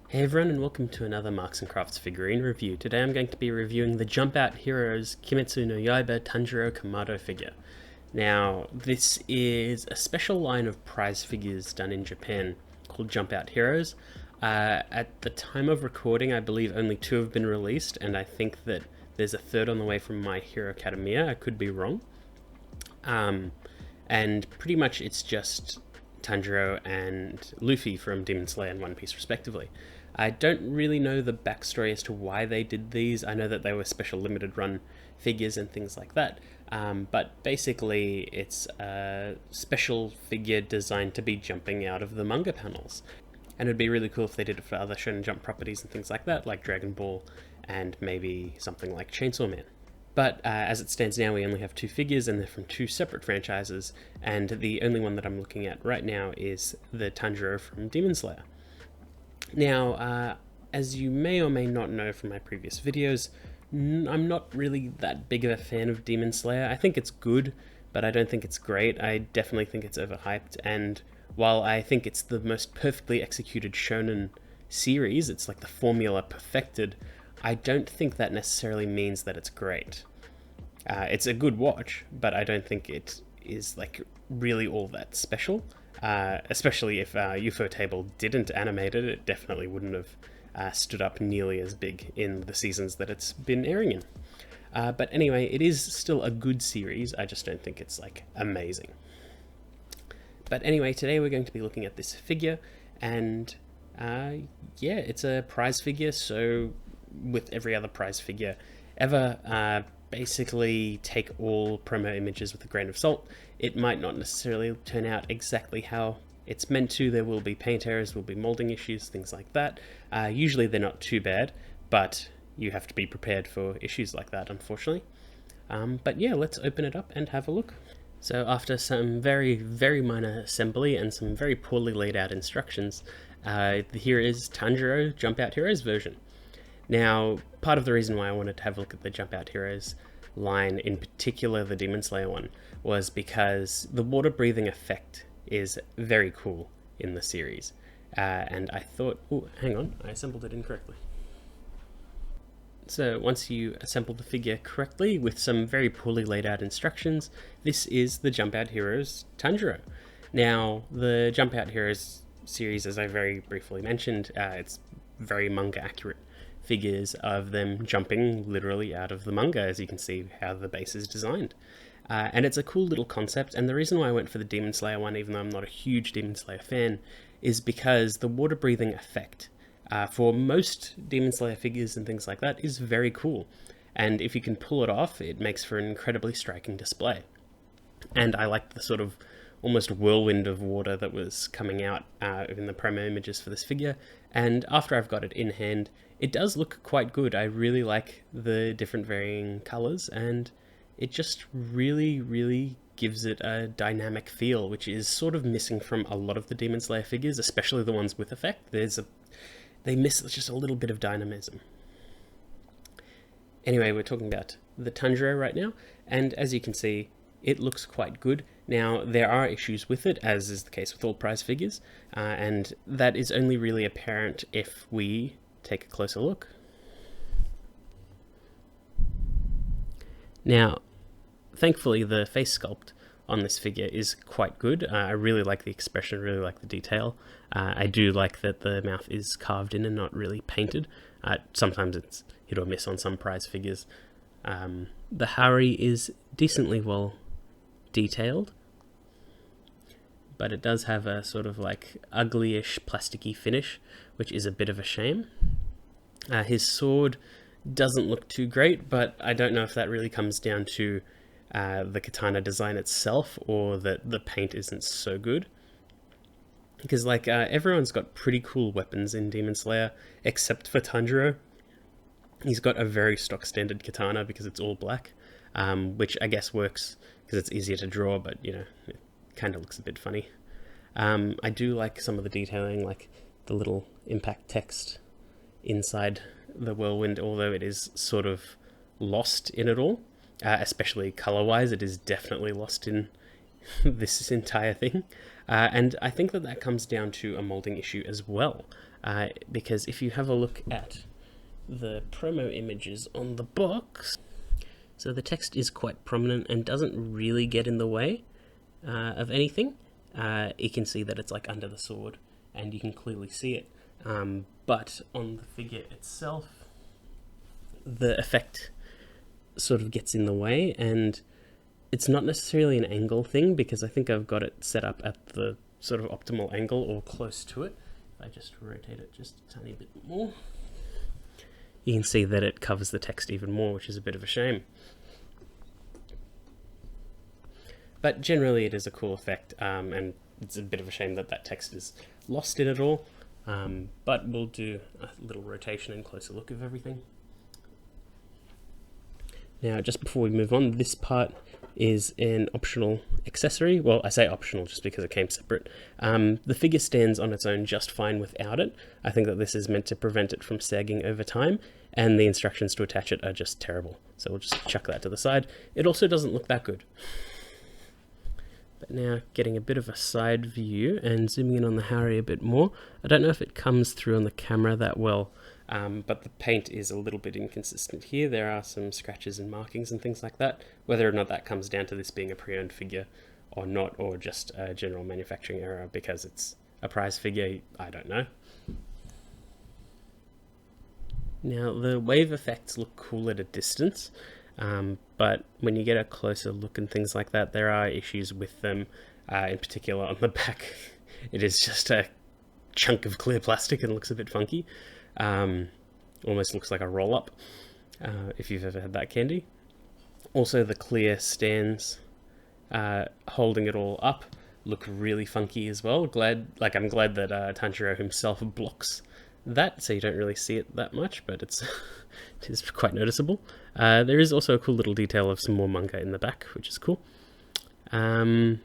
Hey everyone, and welcome to another Marks & Crafts figurine review. Today I'm going to be reviewing the Jump Out Heroes Kimetsu no Yaiba Tanjiro Kamado figure. Now, this is a special line of prize figures done in Japan called Jump Out Heroes. At the time of recording, I believe only 2 have been released, and I think that there's a third on the way from My Hero Academia. I could be wrong. And pretty much it's just Tanjiro and Luffy from Demon Slayer and One Piece respectively. I don't really know the backstory as to why they did these. I know that they were special limited run figures and things like that. But basically, it's a special figure designed to be jumping out of the manga panels. And it'd be really cool if they did it for other Shonen Jump properties and things like that, like Dragon Ball and maybe something like Chainsaw Man. But as it stands now, we only have 2 figures, and they're from 2 separate franchises, and the only one that I'm looking at right now is the Tanjiro from Demon Slayer. Now, as you may or may not know from my previous videos, I'm not really that big of a fan of Demon Slayer. I think it's good, but I don't think it's great. I definitely think it's overhyped, and while I think it's the most perfectly executed shonen series, it's like the formula perfected, I don't think that necessarily means that it's great. It's a good watch, but I don't think it is like really all that special. Especially if Ufotable didn't animate it, it definitely wouldn't have stood up nearly as big in the seasons that it's been airing in. But anyway, it is still a good series, I just don't think it's like amazing. But anyway, today we're going to be looking at this figure, and yeah, it's a prize figure, so with every other prize figure ever, basically take all promo images with a grain of salt. It might not necessarily turn out exactly how it's meant to. There will be paint errors, will be molding issues, things like that. Usually they're not too bad, but you have to be prepared for issues like that, unfortunately. But yeah, let's open it up and have a look. So after some very, very minor assembly and some very poorly laid out instructions, here is Tanjiro Jump Out Heroes version. Now, part of the reason why I wanted to have a look at the Jump Out Heroes line, in particular the Demon Slayer one, was because the water breathing effect is very cool in the series. And I thought, oh, hang on, I assembled it incorrectly. So once you assemble the figure correctly with some very poorly laid out instructions, this is the Jump Out Heroes Tanjiro. Now, the Jump Out Heroes series, as I very briefly mentioned, it's very manga accurate figures of them jumping literally out of the manga, as you can see how the base is designed. And it's a cool little concept, and the reason why I went for the Demon Slayer one, even though I'm not a huge Demon Slayer fan, is because the water breathing effect for most Demon Slayer figures and things like that is very cool. And if you can pull it off, it makes for an incredibly striking display. And I like the sort of almost whirlwind of water that was coming out in the promo images for this figure. And after I've got it in hand, it does look quite good. I really like the different varying colors, and it just really, really gives it a dynamic feel, which is sort of missing from a lot of the Demon Slayer figures, especially the ones with effect. They miss just a little bit of dynamism. Anyway, we're talking about the Tanjiro right now, and as you can see, it looks quite good. Now, there are issues with it, as is the case with all prize figures, and that is only really apparent if we take a closer look. Now, thankfully, the face sculpt on this figure is quite good. I really like the expression, really like the detail. I do like that the mouth is carved in and not really painted. Sometimes it's hit or miss on some prize figures. The Hari is decently well detailed, but it does have a sort of like ugly-ish plasticky finish, which is a bit of a shame. His sword doesn't look too great, but I don't know if that really comes down to the katana design itself, or that the paint isn't so good. Because like everyone's got pretty cool weapons in Demon Slayer, except for Tanjiro. He's got a very stock standard katana because it's all black, which I guess works because it's easier to draw, but you know, it kind of looks a bit funny. I do like some of the detailing, like the little impact text inside the whirlwind, although it is sort of lost in it all, especially color-wise. It is definitely lost in this entire thing. And I think that comes down to a molding issue as well. because if you have a look at the promo images on the box, so the text is quite prominent and doesn't really get in the way of anything. You can see that it's like under the sword, and you can clearly see it. But on the figure itself, the effect sort of gets in the way, and it's not necessarily an angle thing, because I think I've got it set up at the sort of optimal angle or close to it. If I just rotate it just a tiny bit more, you can see that it covers the text even more, which is a bit of a shame. But generally it is a cool effect, and it's a bit of a shame that that text is lost in it all. But we'll do a little rotation and closer look of everything. Now, just before we move on, this part is an optional accessory. Well, I say optional just because it came separate. The figure stands on its own just fine without it. I think that this is meant to prevent it from sagging over time, and the instructions to attach it are just terrible. So we'll just chuck that to the side. It also doesn't look that good. But now getting a bit of a side view and zooming in on the Harry a bit more. I don't know if it comes through on the camera that well, but the paint is a little bit inconsistent here. There are some scratches and markings and things like that. Whether or not that comes down to this being a pre-owned figure or not, or just a general manufacturing error because it's a prize figure, I don't know. Now, the wave effects look cool at a distance, but when you get a closer look and things like that, there are issues with them. In particular on the back, it is just a chunk of clear plastic and looks a bit funky. Almost looks like a roll-up, if you've ever had that candy. Also, the clear stands holding it all up look really funky as well. I'm glad that Tanjiro himself blocks that, so you don't really see it that much, but it is quite noticeable. There is also a cool little detail of some more manga in the back, which is cool. Yeah,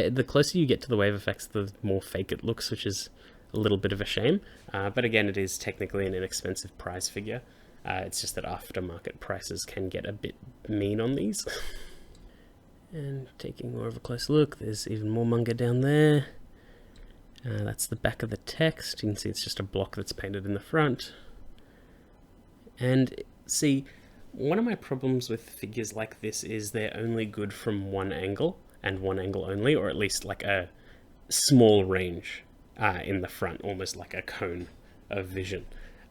the closer you get to the wave effects, the more fake it looks, which is a little bit of a shame. But again, it is technically an inexpensive prize figure. It's just that aftermarket prices can get a bit mean on these. And taking more of a close look, there's even more manga down there. That's the back of the text. You can see it's just a block that's painted in the front. And see, one of my problems with figures like this is they're only good from one angle, and one angle only, or at least like a small range in the front, almost like a cone of vision.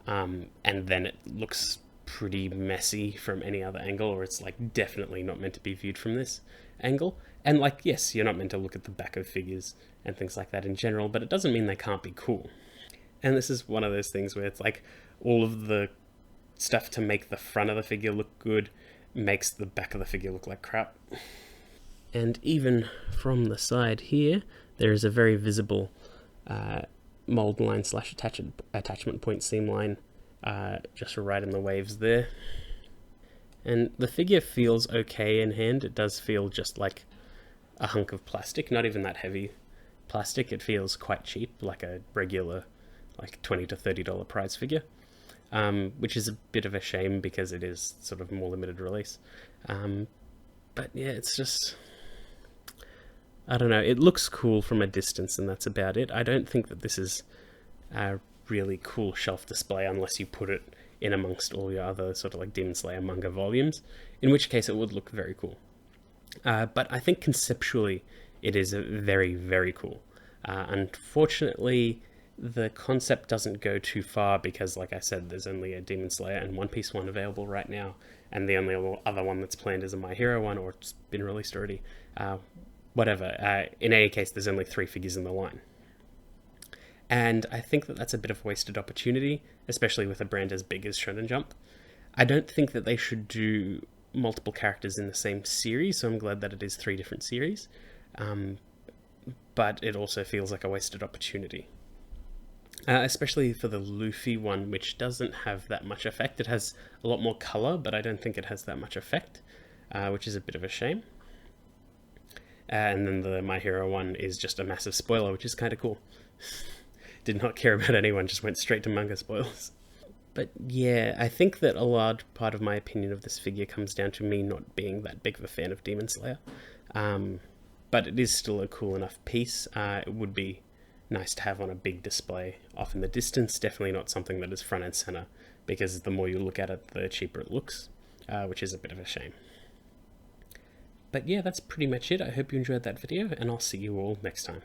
And then it looks pretty messy from any other angle, or it's like definitely not meant to be viewed from this angle. And like, yes, you're not meant to look at the back of figures and things like that in general, but it doesn't mean they can't be cool. And this is one of those things where it's like all of the stuff to make the front of the figure look good makes the back of the figure look like crap. And even from the side here, there is a very visible mold line slash attachment point seam line just right in the waves there. And the figure feels okay in hand. It does feel just like a hunk of plastic, not even that heavy plastic. It feels quite cheap, like a regular like $20 to $30 prize figure, which is a bit of a shame because it is sort of more limited release. But yeah, it's just, I don't know, it looks cool from a distance and that's about it. I don't think that this is a really cool shelf display unless you put it in amongst all your other sort of like Demon Slayer manga volumes, in which case it would look very cool. But I think conceptually it is very, very cool. Unfortunately, the concept doesn't go too far because, like I said, there's only a Demon Slayer and One Piece one available right now, and the only other one that's planned is a My Hero one, or it's been released already. Whatever. In any case, there's only 3 figures in the line. And I think that that's a bit of wasted opportunity, especially with a brand as big as Shonen Jump. I don't think that they should do multiple characters in the same series, so I'm glad that it is 3 different series. But it also feels like a wasted opportunity. Especially for the Luffy one, which doesn't have that much effect. It has a lot more colour, but I don't think it has that much effect, which is a bit of a shame. And then the My Hero one is just a massive spoiler, which is kind of cool. Did not care about anyone, just went straight to manga spoilers. But yeah, I think that a large part of my opinion of this figure comes down to me not being that big of a fan of Demon Slayer. But it is still a cool enough piece. It would be nice to have on a big display off in the distance. Definitely not something that is front and center, because the more you look at it, the cheaper it looks, which is a bit of a shame. But yeah, that's pretty much it. I hope you enjoyed that video, and I'll see you all next time.